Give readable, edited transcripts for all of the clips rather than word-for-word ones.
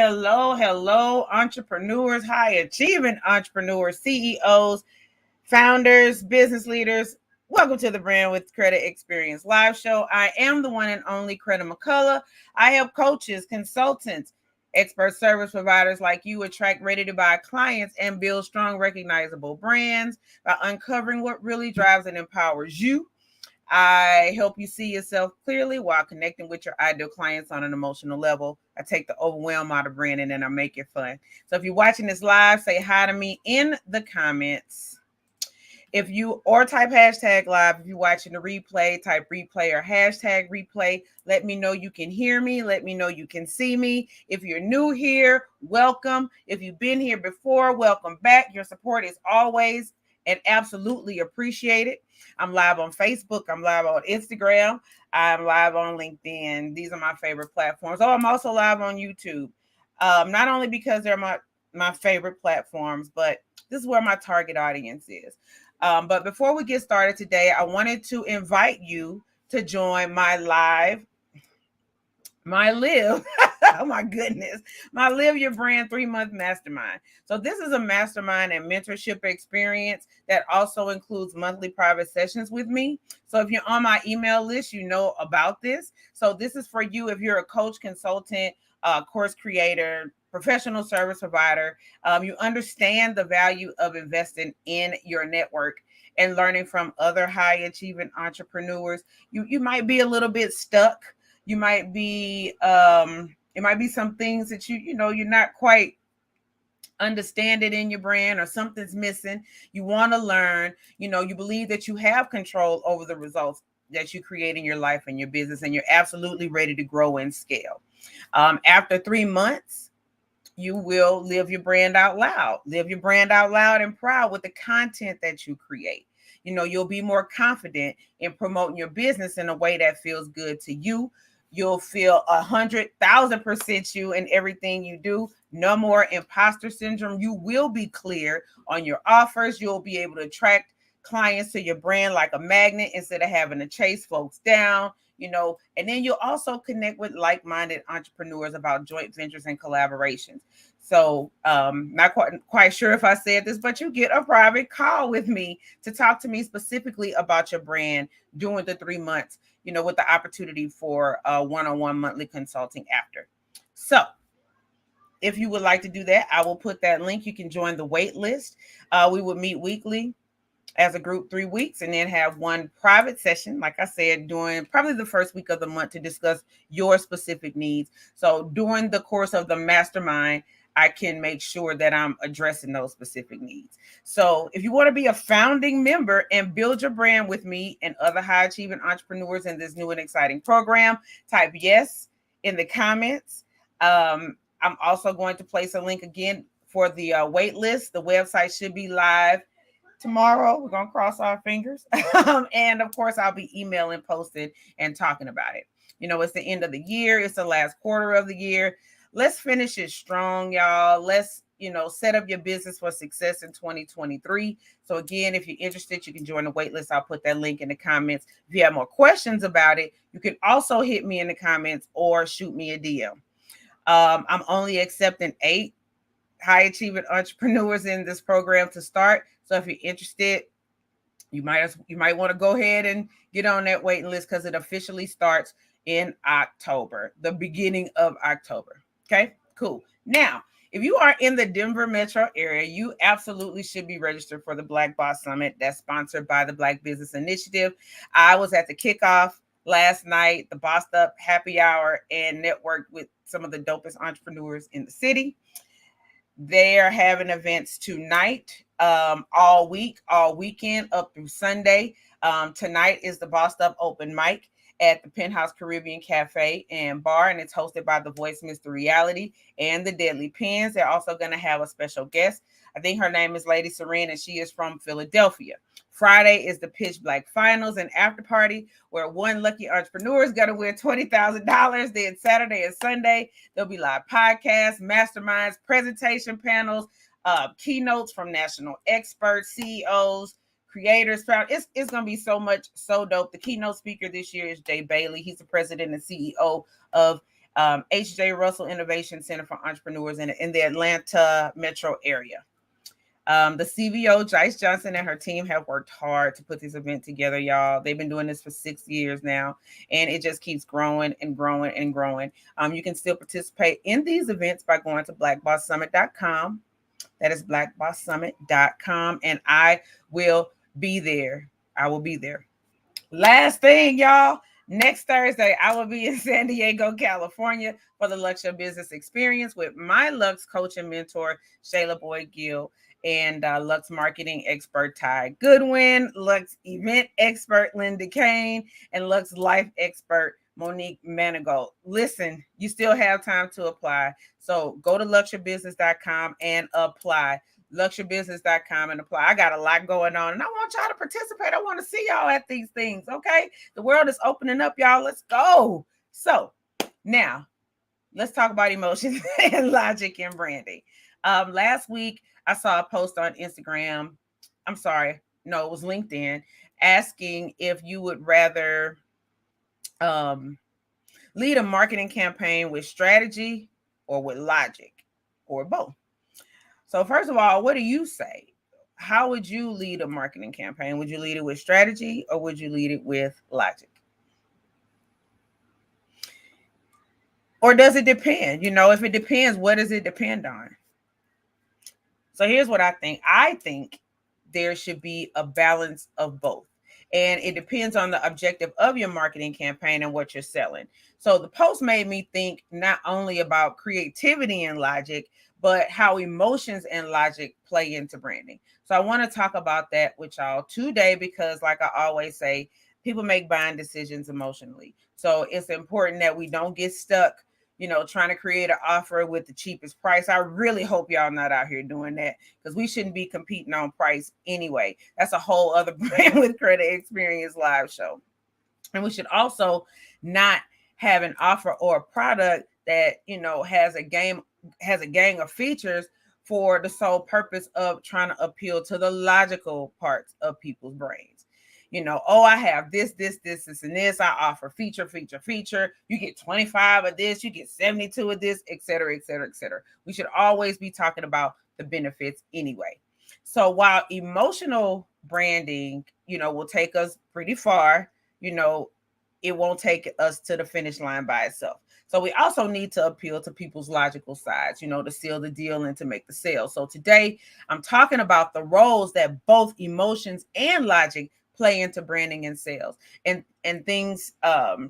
hello, entrepreneurs, high achieving entrepreneurs, CEOs, founders, business leaders. Welcome to the Brand with Credit Experience live show. I am the one and only Credit McCullough. I help coaches, consultants, expert service providers like you attract ready to buy clients and build strong, recognizable brands by uncovering what really drives and empowers you. I help you see yourself clearly while connecting with your ideal clients on an emotional level. I take the overwhelm out of branding and I make it fun. So if you're watching this live, say hi to me in the comments. If you or type hashtag live, if you're watching the replay, type replay or hashtag replay. Let me know you can hear me. Let me know you can see me. If you're new here, welcome. If you've been here before, welcome back. Your support is always and absolutely appreciated. I'm live on Facebook. I'm live on Instagram. I'm live on LinkedIn. These are my favorite platforms. Oh, I'm also live on YouTube. Not only because they're my favorite platforms, but this is where my target audience is. But before we get started today, I wanted to invite you to join my live oh my goodness, my Live Your Brand 3-month mastermind. So this is a mastermind and mentorship experience that also includes monthly private sessions with me. So if you're on my email list, you know about this. So this is for you if you're a coach, consultant, course creator, professional service provider. You understand the value of investing in your network and learning from other high achieving entrepreneurs. You might be a little bit stuck. You might be, it might be some things that you're not quite understanding in your brand or something's missing. You want to learn, you believe that you have control over the results that you create in your life and your business, and you're absolutely ready to grow and scale. After 3 months, you will live your brand out loud. Live your brand out loud and proud with the content that you create. You'll be more confident in promoting your business in a way that feels good to you. You'll feel 100,000% you in everything you do. No more imposter syndrome. You will be clear on your offers. You'll be able to attract clients to your brand like a magnet instead of having to chase folks down. And then you'll also connect with like-minded entrepreneurs about joint ventures and collaborations. So not quite sure if I said this, but you get a private call with me to talk to me specifically about your brand during the 3 months, with the opportunity for one-on-one monthly consulting after. So if you would like to do that, I will put that link. You can join the wait list. We would meet weekly as a group 3 weeks and then have one private session, like I said, during probably the first week of the month to discuss your specific needs. So during the course of the mastermind, I can make sure that I'm addressing those specific needs. So if you want to be a founding member and build your brand with me and other high achieving entrepreneurs in this new and exciting program, type yes in the comments. I'm also going to place a link again for the wait list. The website should be live tomorrow. We're going to cross our fingers. And of course, I'll be emailing, posting, and talking about it. It's the end of the year. It's the last quarter of the year. Let's finish it strong, y'all. Let's, set up your business for success in 2023. So again, if you're interested, you can join the waitlist. I'll put that link in the comments. If you have more questions about it, you can also hit me in the comments or shoot me a DM. I'm only accepting 8 high achieving entrepreneurs in this program to start. So if you're interested, you might want to go ahead and get on that waiting list because it officially starts in October, the beginning of October. Okay, cool. Now, if you are in the Denver metro area, you absolutely should be registered for the Black Boss Summit that's sponsored by the Black Business Initiative. I was at the kickoff last night, the Bossed Up Happy Hour, and networked with some of the dopest entrepreneurs in the city. They are having events tonight, all week, all weekend, up through Sunday. Tonight is the Bossed Up Open Mic at the Penthouse Caribbean Cafe and Bar, and it's hosted by The Voice, Mr. Reality, and the Deadly Pens. They're also going to have a special guest. I think her name is Lady Serene, and she is from Philadelphia. Friday is the Pitch Black Finals and After Party, where one lucky entrepreneur is going to win $20,000. Then Saturday and Sunday, there'll be live podcasts, masterminds, presentation panels, keynotes from national experts, CEOs, creators. It's going to be so dope. The keynote speaker this year is Jay Bailey. He's the president and CEO of H.J. Russell Innovation Center for Entrepreneurs in the Atlanta metro area. The CVO, Jice Johnson, and her team have worked hard to put this event together, y'all. They've been doing this for 6 years now, and it just keeps growing and growing and growing. You can still participate in these events by going to blackbosssummit.com. That is blackbosssummit.com, and I will be there. I will be there. Last thing, y'all. Next Thursday, I will be in San Diego, California for the Lux Your Business Experience with my Lux coach and mentor, Shayla Boyd Gill, and Lux marketing expert, Ty Goodwin, Lux event expert, Linda Kane, and Lux life expert, Monique Manigault. Listen, you still have time to apply. So go to luxyourbusiness.com and apply. luxyourbusiness.com and apply. I got a lot going on and I want y'all to participate. I want to see y'all at these things. Okay. The world is opening up, y'all. Let's go. So now let's talk about emotions and logic and branding. Last week I saw a post on Instagram. I'm sorry. No, it was LinkedIn, asking if you would rather lead a marketing campaign with strategy or with logic or both. So first of all, what do you say? How would you lead a marketing campaign? Would you lead it with strategy or would you lead it with logic? Or does it depend? You know, if it depends, what does it depend on? So here's what I think. I think there should be a balance of both. And it depends on the objective of your marketing campaign and what you're selling. So the post made me think not only about creativity and logic, but how emotions and logic play into branding. So I want to talk about that with y'all today because, like I always say, people make buying decisions emotionally. So it's important that we don't get stuck, you know, trying to create an offer with the cheapest price. I really hope y'all not out here doing that because we shouldn't be competing on price anyway. That's a whole other Brand with Credit Experience live show. And we should also not have an offer or a product that, you know, has a gang of features for the sole purpose of trying to appeal to the logical parts of people's brains. You know, oh, I have this, and this. I offer feature. You get 25 of this, you get 72 of this, et cetera, et cetera, et cetera. We should always be talking about the benefits anyway. So while emotional branding, you know, will take us pretty far, you know, it won't take us to the finish line by itself. So we also need to appeal to people's logical sides, you know, to seal the deal and to make the sale. So today I'm talking about the roles that both emotions and logic play into branding and sales and things.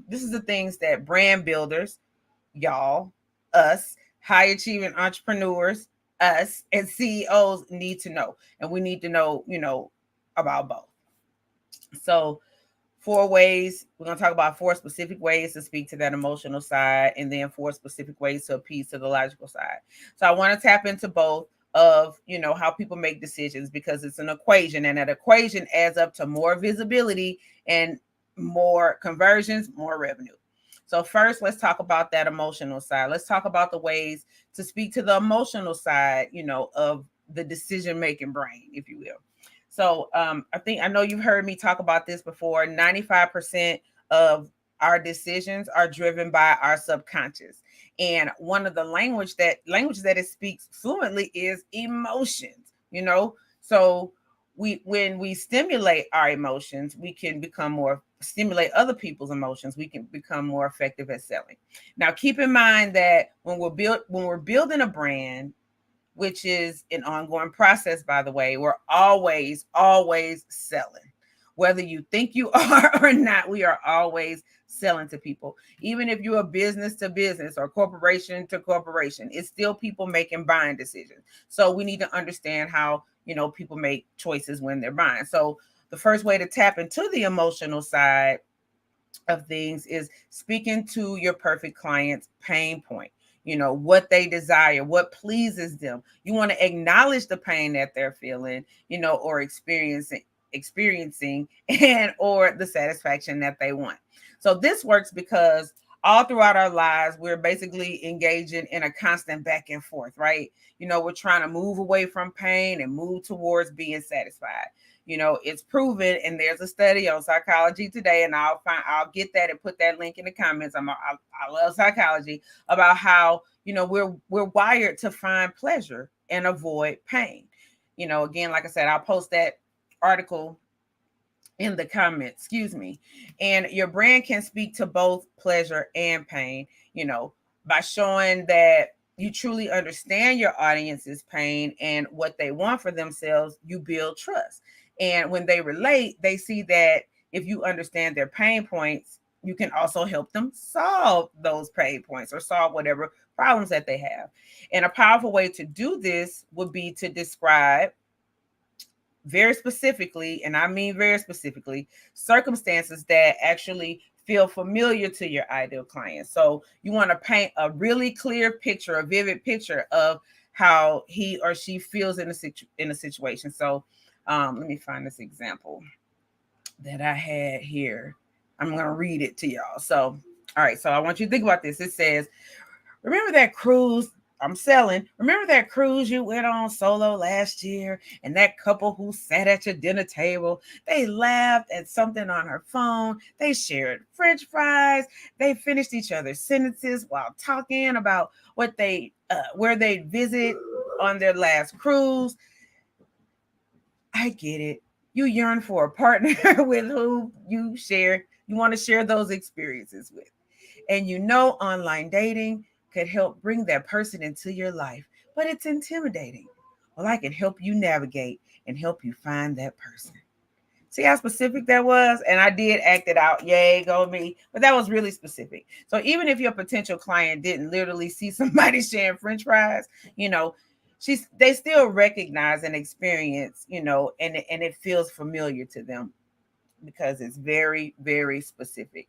This is the things that brand builders, y'all, us, high achieving entrepreneurs, us, and CEOs need to know. And we need to know, you know, about both. So 4 ways, we're going to talk about 4 specific ways to speak to that emotional side and then 4 specific ways to appease to the logical side. So I want to tap into both of, you know, how people make decisions because it's an equation and that equation adds up to more visibility and more conversions, more revenue. So first, let's talk about that emotional side. Let's talk about the ways to speak to the emotional side, you know, of the decision-making brain, if you will. So I know you've heard me talk about this before. 95% of our decisions are driven by our subconscious. And one of the language that it speaks fluently is emotions, you know. So when we stimulate our emotions, we can stimulate other people's emotions. We can become more effective at selling. Now, keep in mind that when we're building a brand, which is an ongoing process, by the way, we're always selling. Whether you think you are or not, we are always selling to people. Even if you're a business to business or corporation to corporation, it's still people making buying decisions. So we need to understand how, you know, people make choices when they're buying. So the first way to tap into the emotional side of things is speaking to your perfect client's pain point. You know, what they desire, what pleases them. You want to acknowledge the pain that they're feeling, you know, or experiencing and or the satisfaction that they want. So this works because all throughout our lives, we're basically engaging in a constant back and forth, right? We're trying to move away from pain and move towards being satisfied. It's proven, and there's a study on Psychology Today, and I'll get that and put that link in the comments. I love psychology, about how we're wired to find pleasure and avoid pain. Again, like I said, I'll post that article in the comments, excuse me. And your brand can speak to both pleasure and pain, by showing that you truly understand your audience's pain and what they want for themselves. You build trust. And when they relate, they see that if you understand their pain points, you can also help them solve those pain points or solve whatever problems that they have. And a powerful way to do this would be to describe very specifically, and I mean very specifically, circumstances that actually feel familiar to your ideal client. So you want to paint a really clear picture, a vivid picture of how he or she feels in a situation. So let me find this example that I had here. I'm going to read it to y'all. So, all right. So I want you to think about this. It says, remember that cruise remember that cruise you went on solo last year, and that couple who sat at your dinner table, they laughed at something on her phone, they shared French fries, they finished each other's sentences while talking about where they visit on their last cruise. I get it. You yearn for a partner with whom you want to share those experiences with. And online dating could help bring that person into your life, but it's intimidating. Well, I can help you navigate and help you find that person. See how specific that was? And I did act it out. Yay, go me. But that was really specific. So even if your potential client didn't literally see somebody sharing French fries, they still recognize and experience, and it feels familiar to them, because it's very, very specific.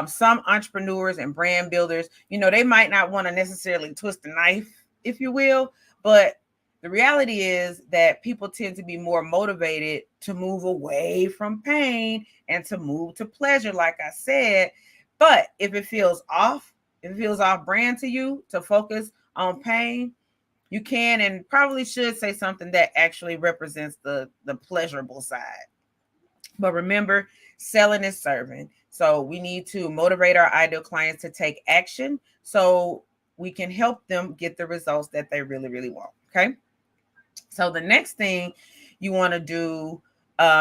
Some entrepreneurs and brand builders, they might not want to necessarily twist the knife, if you will, but the reality is that people tend to be more motivated to move away from pain and to move to pleasure, like I said. But if it feels off brand to you to focus on pain, you can and probably should say something that actually represents the pleasurable side. But remember, selling is serving. So we need to motivate our ideal clients to take action so we can help them get the results that they really, really want. Okay. So the next thing you want to do,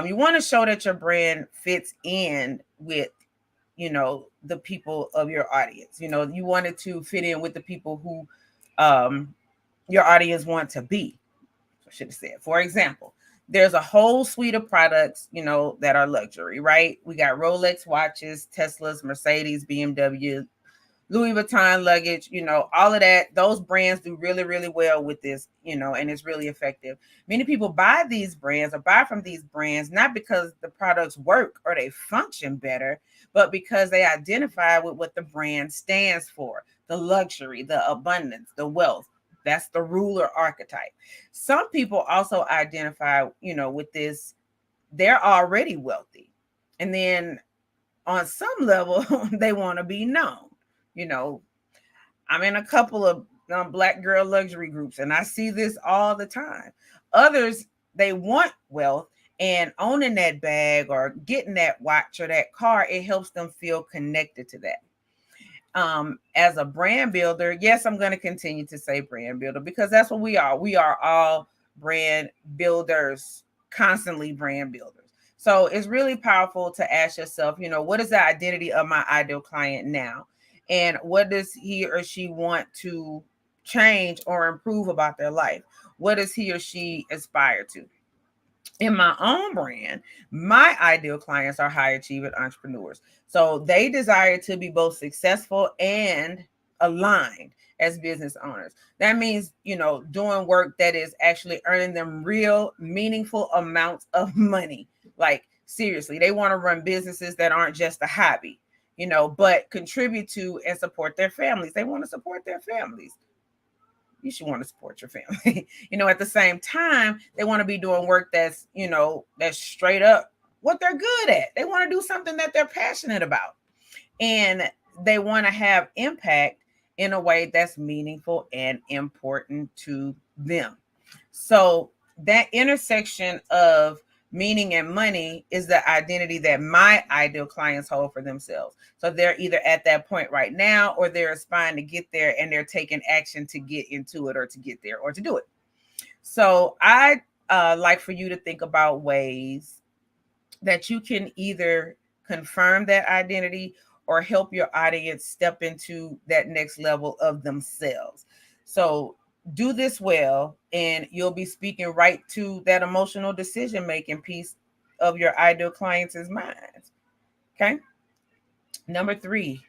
you want to show that your brand fits in with, the people of your audience. You want it to fit in with the people who your audience want to be. I should have said, for example, there's a whole suite of products, that are luxury, right? We got Rolex watches, Teslas, Mercedes, BMW, Louis Vuitton luggage, all of that. Those brands do really, really well with this, and it's really effective. Many people buy these brands or buy from these brands, not because the products work or they function better, but because they identify with what the brand stands for: the luxury, the abundance, the wealth. That's the ruler archetype. Some people also identify, with this. They're already wealthy. And then on some level, they want to be known. I'm in a couple of Black girl luxury groups, and I see this all the time. Others, they want wealth, and owning that bag or getting that watch or that car, it helps them feel connected to that. As a brand builder, yes, I'm going to continue to say brand builder, because that's what we are. We are all brand builders, constantly brand builders. So it's really powerful to ask yourself, what is the identity of my ideal client now? And what does he or she want to change or improve about their life? What does he or she aspire to? In my own brand, my ideal clients are high achieving entrepreneurs. So they desire to be both successful and aligned as business owners. That means, doing work that is actually earning them real, meaningful amounts of money. Like, seriously, they want to run businesses that aren't just a hobby, but contribute to and support their families. They want to support their families. You should want to support your family. At the same time, they want to be doing work that's, that's straight up what they're good at. They want to do something that they're passionate about. And they want to have impact in a way that's meaningful and important to them. So that intersection of meaning and money is the identity that my ideal clients hold for themselves. So they're either at that point right now, or they're aspiring to get there, and they're taking action to get into it, or to get there, or to do it. So I like for you to think about ways that you can either confirm that identity or help your audience step into that next level of themselves. So do this well, and you'll be speaking right to that emotional decision making piece of your ideal clients' minds. Okay. Number 3,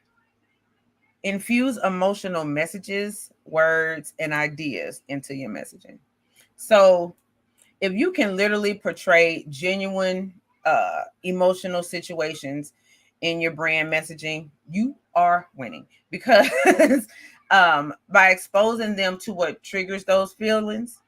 infuse emotional messages, words, and ideas into your messaging. So if you can literally portray genuine emotional situations in your brand messaging, you are winning, because by exposing them to what triggers those feelings,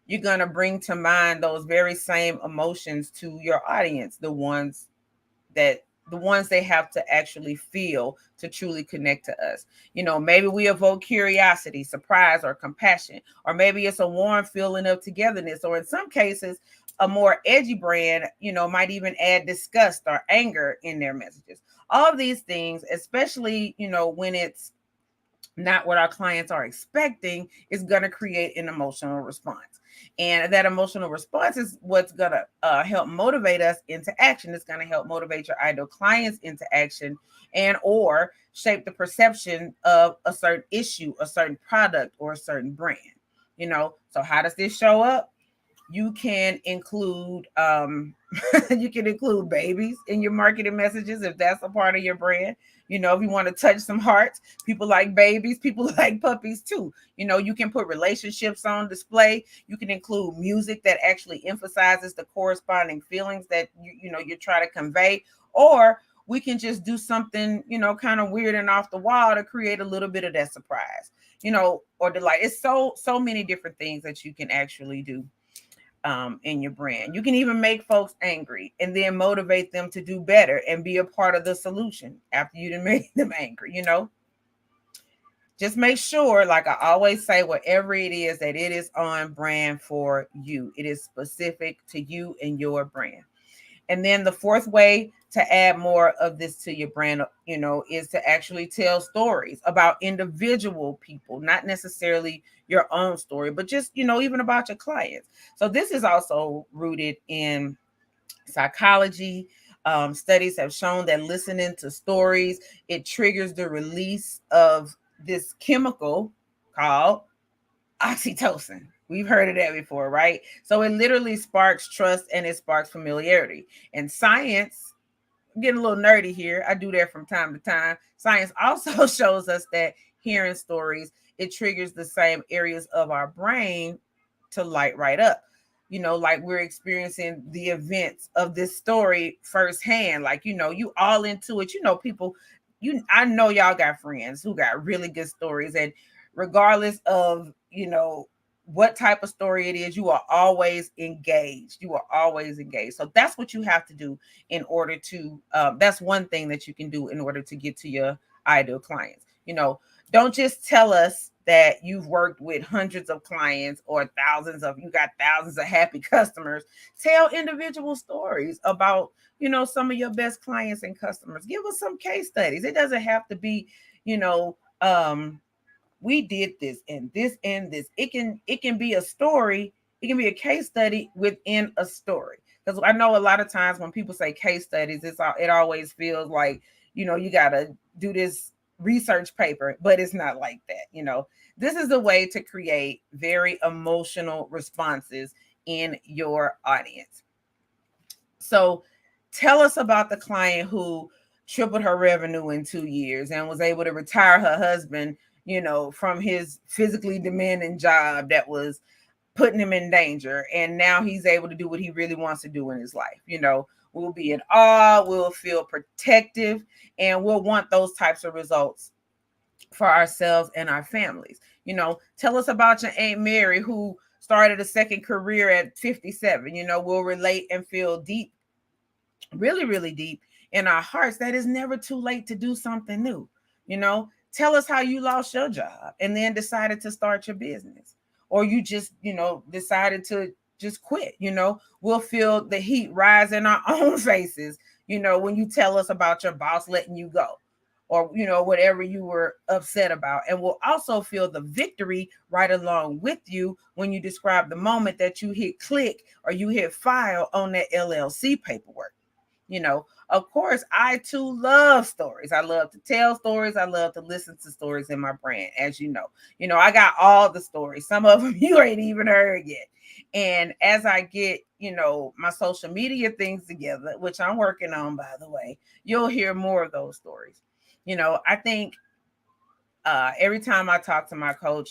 you're going to bring to mind those very same emotions to your audience, that the ones they have to actually feel to truly connect to us. Maybe we evoke curiosity, surprise, or compassion, or maybe it's a warm feeling of togetherness, or in some cases, a more edgy brand, might even add disgust or anger in their messages. All of these things, especially, when it's not what our clients are expecting, is going to create an emotional response. And that emotional response is what's going to help motivate us into action. It's going to help motivate your ideal clients into action, and or shape the perception of a certain issue, a certain product, or a certain brand. So how does this show up? You can include you can include babies in your marketing messages if that's a part of your brand. If you want to touch some hearts, people like babies, people like puppies too. You can put relationships on display. You can include music that actually emphasizes the corresponding feelings that you're trying to convey. Or we can just do something, kind of weird and off the wall to create a little bit of that surprise, or delight. It's so many different things that you can actually do in your brand. You can even make folks angry and then motivate them to do better and be a part of the solution after you done made them angry. Just make sure, like I always say, whatever it is, that it is on brand for you. It is specific to you and your brand. And then the fourth way to add more of this to your brand, is to actually tell stories about individual people, not necessarily your own story, but just, even about your clients. So this is also rooted in psychology. Studies have shown that listening to stories, it triggers the release of this chemical called oxytocin. We've heard of that before, right? So it literally sparks trust and it sparks familiarity. And science, I'm getting a little nerdy here, I do that from time to time. Science also shows us that hearing stories, it triggers the same areas of our brain to light right up. Like we're experiencing the events of this story firsthand. Like, you all into it. People, I know y'all got friends who got really good stories, and regardless of, what type of story it is, you are always engaged. You are always engaged. So that's what you have to do in order to, that's one thing that you can do in order to get to your ideal clients. Don't just tell us that you've worked with hundreds of clients or you got thousands of happy customers. Tell individual stories about, some of your best clients and customers. Give us some case studies. It doesn't have to be, we did this and this and this. It can be a story. It can be a case study within a story. Because I know a lot of times when people say case studies, it always feels like, you got to do this research paper, but it's not like that. This is a way to create very emotional responses in your audience. So tell us about the client who tripled her revenue in 2 years and was able to retire her husband, from his physically demanding job that was putting him in danger. And now he's able to do what he really wants to do in his life. We'll be in awe, we'll feel protective, and we'll want those types of results for ourselves and our families. Tell us about your Aunt Mary who started a second career at 57. We'll relate and feel deep, really, really deep in our hearts that it's never too late to do something new. You know, tell us how you lost your job and then decided to start your business, or you just, decided to just quit. We'll feel the heat rise in our own faces, when you tell us about your boss letting you go, or whatever you were upset about. And we'll also feel the victory right along with you when you describe the moment that you hit click or you hit file on that LLC paperwork. Of course, I too love stories. I love to tell stories. I love to listen to stories in my brand, as you know. I got all the stories. Some of them you ain't even heard yet. And as I get, my social media things together, which I'm working on, by the way, you'll hear more of those stories. I think every time I talk to my coach,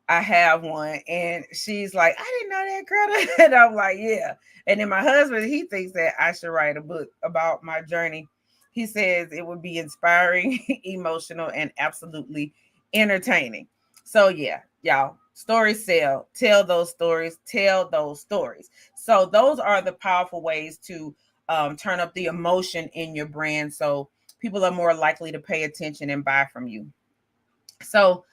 I have one, and she's like, I didn't know that, Greta. And I'm like, yeah. And then my husband, he thinks that I should write a book about my journey. He says it would be inspiring, emotional, and absolutely entertaining. So yeah, y'all, stories sell. Tell those stories. Tell those stories. So those are the powerful ways to turn up the emotion in your brand, so people are more likely to pay attention and buy from you. So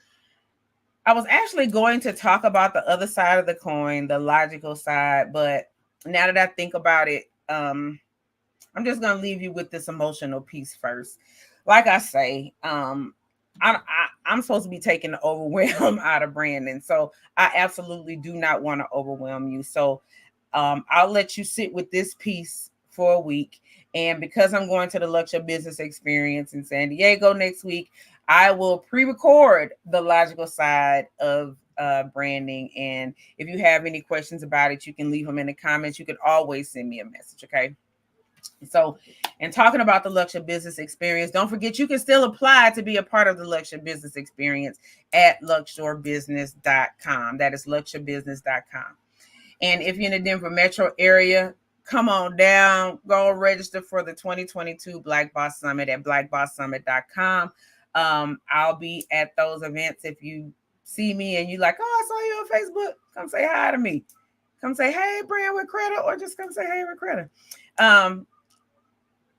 I was actually going to talk about the other side of the coin, the logical side, but now that I think about it, I'm just going to leave you with this emotional piece first. Like I say, I'm supposed to be taking the overwhelm out of branding, so I absolutely do not want to overwhelm you. So I'll let you sit with this piece for a week. And because I'm going to the Luxury Business Experience in San Diego next week, I will pre-record the logical side of branding. And if you have any questions about it, you can leave them in the comments. You can always send me a message, okay? So, and talking about the Luxury Business Experience, don't forget you can still apply to be a part of the Luxury Business Experience at luxurebusiness.com. That is luxurebusiness.com. And if you're in the Denver metro area, come on down, go register for the 2022 Black Boss Summit at blackbosssummit.com. I'll be at those events. If you see me and you like, oh, I saw you on Facebook, come say hi to me. Come say, hey, Brand with Creta, or just come say, hey, with Creta.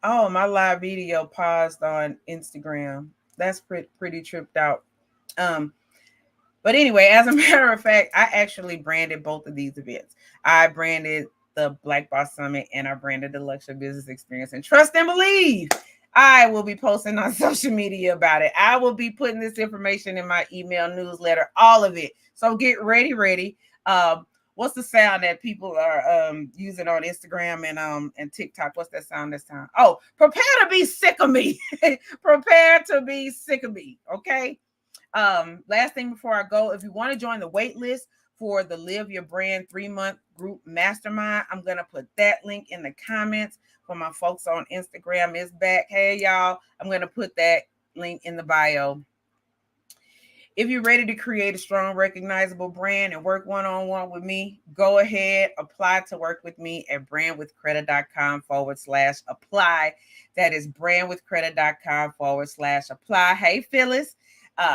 Oh, my live video paused on Instagram. That's pretty tripped out. But anyway, as a matter of fact, I actually branded both of these events. I branded the Black Boss Summit and I branded the Luxury Business Experience. And trust and believe, I will be posting on social media about it. I will be putting this information in my email newsletter, all of it. So get ready. What's the sound that people are using on Instagram and TikTok? What's that sound this time? Oh, prepare to be sick of me. Prepare to be sick of me. Okay. Last thing before I go, if you want to join the wait list for the Live Your Brand 3-month group mastermind, I'm going to put that link in the comments. For my folks on Instagram, is back. Hey, y'all, I'm going to put that link in the bio. If you're ready to create a strong, recognizable brand and work one-on-one with me, go ahead, apply to work with me at brandwithcreta.com/apply. That is brandwithcreta.com/apply. Hey, Phyllis,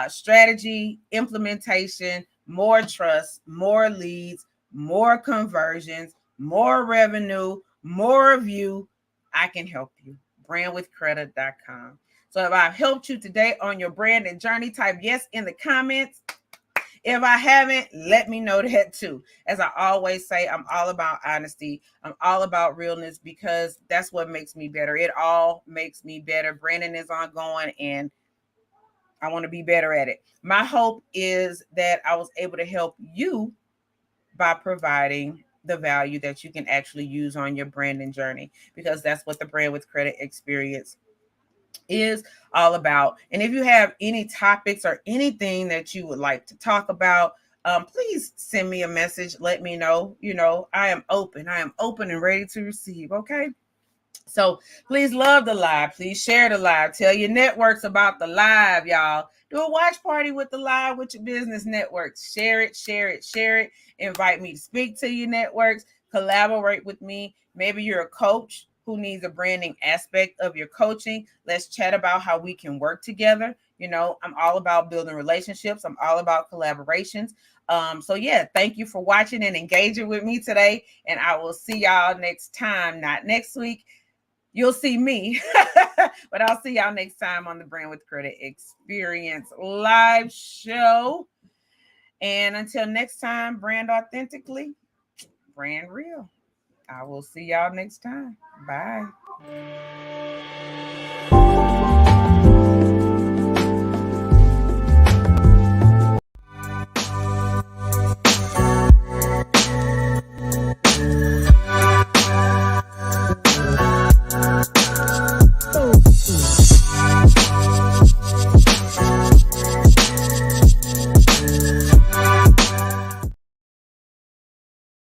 strategy, implementation, more trust, more leads, more conversions, more revenue, more of you. I can help you. brandwithcreta.com. So if I've helped you today on your branding journey, type yes in the comments. If I haven't, let me know that too. As I always say, I'm all about honesty. I'm all about realness, because that's what makes me better. It all makes me better. Branding is ongoing and I want to be better at it. My hope is that I was able to help you by providing the value that you can actually use on your branding journey, because that's what the Brand with Creta Experience is all about. And if you have any topics or anything that you would like to talk about, please send me a message. Let me know. I am open and ready to receive. Okay. So please love the live. Please share the live. Tell your networks about the live, y'all. Do a watch party with the live with your business networks. Share it. Invite me to speak to your networks. Collaborate with me. Maybe you're a coach who needs a branding aspect of your coaching. Let's chat about how we can work together. I'm all about building relationships. I'm all about collaborations. So yeah, thank you for watching and engaging with me today. And I will see y'all next time, not next week. you'll see me. But I'll see y'all next time on the Brand with Credit Experience live show. And until next time, brand authentically, brand real. I will see y'all next time. Bye.